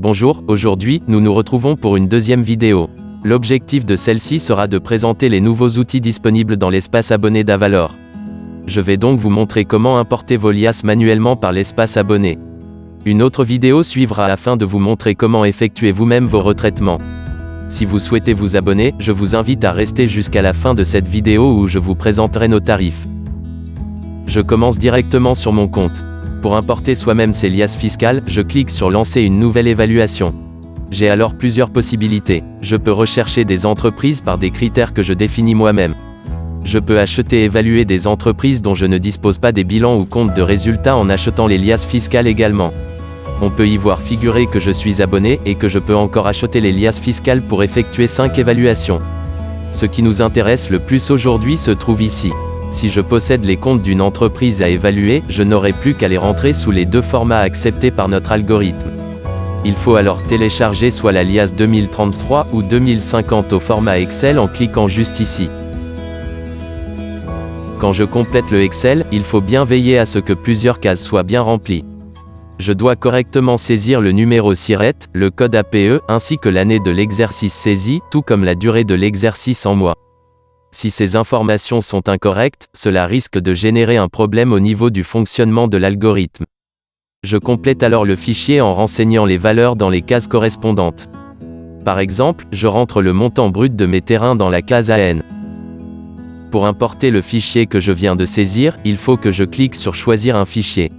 Bonjour, aujourd'hui, nous nous retrouvons pour une deuxième vidéo. L'objectif de celle-ci sera de présenter les nouveaux outils disponibles dans l'espace abonné d'Avalor. Je vais donc vous montrer comment importer vos liasses manuellement par l'espace abonné. Une autre vidéo suivra afin de vous montrer comment effectuer vous-même vos retraitements. Si vous souhaitez vous abonner, je vous invite à rester jusqu'à la fin de cette vidéo où je vous présenterai nos tarifs. Je commence directement sur mon compte. Pour importer soi-même ses liasses fiscales, je clique sur Lancer une nouvelle évaluation. J'ai alors plusieurs possibilités. Je peux rechercher des entreprises par des critères que je définis moi-même. Je peux acheter et évaluer des entreprises dont je ne dispose pas des bilans ou comptes de résultats en achetant les liasses fiscales également. On peut y voir figurer que je suis abonné et que je peux encore acheter les liasses fiscales pour effectuer 5 évaluations. Ce qui nous intéresse le plus aujourd'hui se trouve ici. Si je possède les comptes d'une entreprise à évaluer, je n'aurai plus qu'à les rentrer sous les deux formats acceptés par notre algorithme. Il faut alors télécharger soit la liasse 2033 ou 2050 au format Excel en cliquant juste ici. Quand je complète le Excel, il faut bien veiller à ce que plusieurs cases soient bien remplies. Je dois correctement saisir le numéro SIRET, le code APE, ainsi que l'année de l'exercice saisi, tout comme la durée de l'exercice en mois. Si ces informations sont incorrectes, cela risque de générer un problème au niveau du fonctionnement de l'algorithme. Je complète alors le fichier en renseignant les valeurs dans les cases correspondantes. Par exemple, je rentre le montant brut de mes terrains dans la case AN. Pour importer le fichier que je viens de saisir, il faut que je clique sur Choisir un fichier.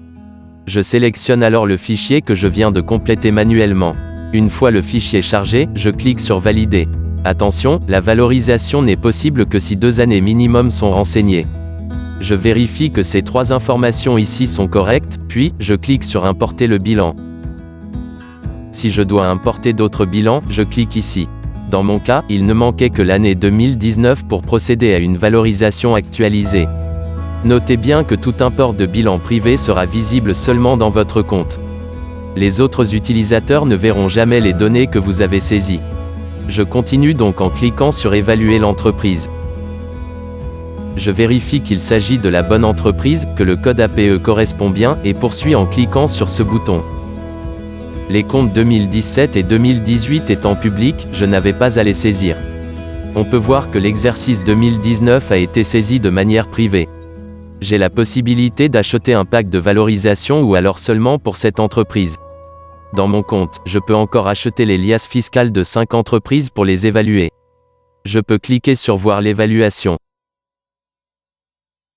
Je sélectionne alors le fichier que je viens de compléter manuellement. Une fois le fichier chargé, je clique sur Valider. Attention, la valorisation n'est possible que si 2 années minimum sont renseignées. Je vérifie que ces 3 informations ici sont correctes, puis, je clique sur Importer le bilan. Si je dois importer d'autres bilans, je clique ici. Dans mon cas, il ne manquait que l'année 2019 pour procéder à une valorisation actualisée. Notez bien que tout import de bilan privé sera visible seulement dans votre compte. Les autres utilisateurs ne verront jamais les données que vous avez saisies. Je continue donc en cliquant sur Évaluer l'entreprise. Je vérifie qu'il s'agit de la bonne entreprise, que le code APE correspond bien, et poursuis en cliquant sur ce bouton. Les comptes 2017 et 2018 étant publics, je n'avais pas à les saisir. On peut voir que l'exercice 2019 a été saisi de manière privée. J'ai la possibilité d'acheter un pack de valorisation ou alors seulement pour cette entreprise. Dans mon compte, je peux encore acheter les liasses fiscales de 5 entreprises pour les évaluer. Je peux cliquer sur Voir l'évaluation.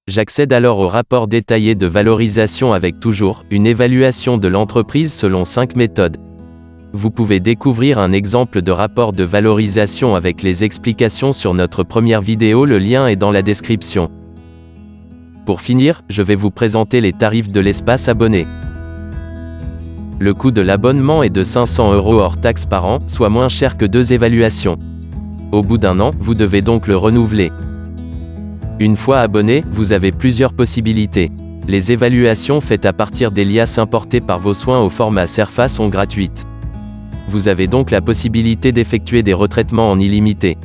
J'accède alors au rapport détaillé de valorisation avec toujours une évaluation de l'entreprise selon 5 méthodes. Vous pouvez découvrir un exemple de rapport de valorisation avec les explications sur notre première vidéo, le lien est dans la description. Pour finir, je vais vous présenter les tarifs de l'espace abonné. Le coût de l'abonnement est de 500 € hors taxe par an, soit moins cher que 2 évaluations. Au bout d'un an, vous devez donc le renouveler. Une fois abonné, vous avez plusieurs possibilités. Les évaluations faites à partir des liasses importées par vos soins au format Serfa sont gratuites. Vous avez donc la possibilité d'effectuer des retraitements en illimité.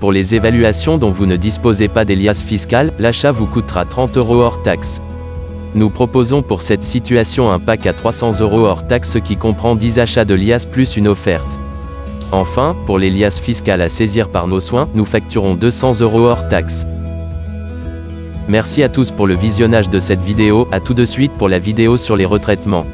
Pour les évaluations dont vous ne disposez pas des liasses fiscales, l'achat vous coûtera 30 € hors taxe. Nous proposons pour cette situation un pack à 300 € hors taxe qui comprend 10 achats de liasses plus une offerte. Enfin, pour les liasses fiscales à saisir par nos soins, nous facturons 200 € hors taxe. Merci à tous pour le visionnage de cette vidéo, à tout de suite pour la vidéo sur les retraitements.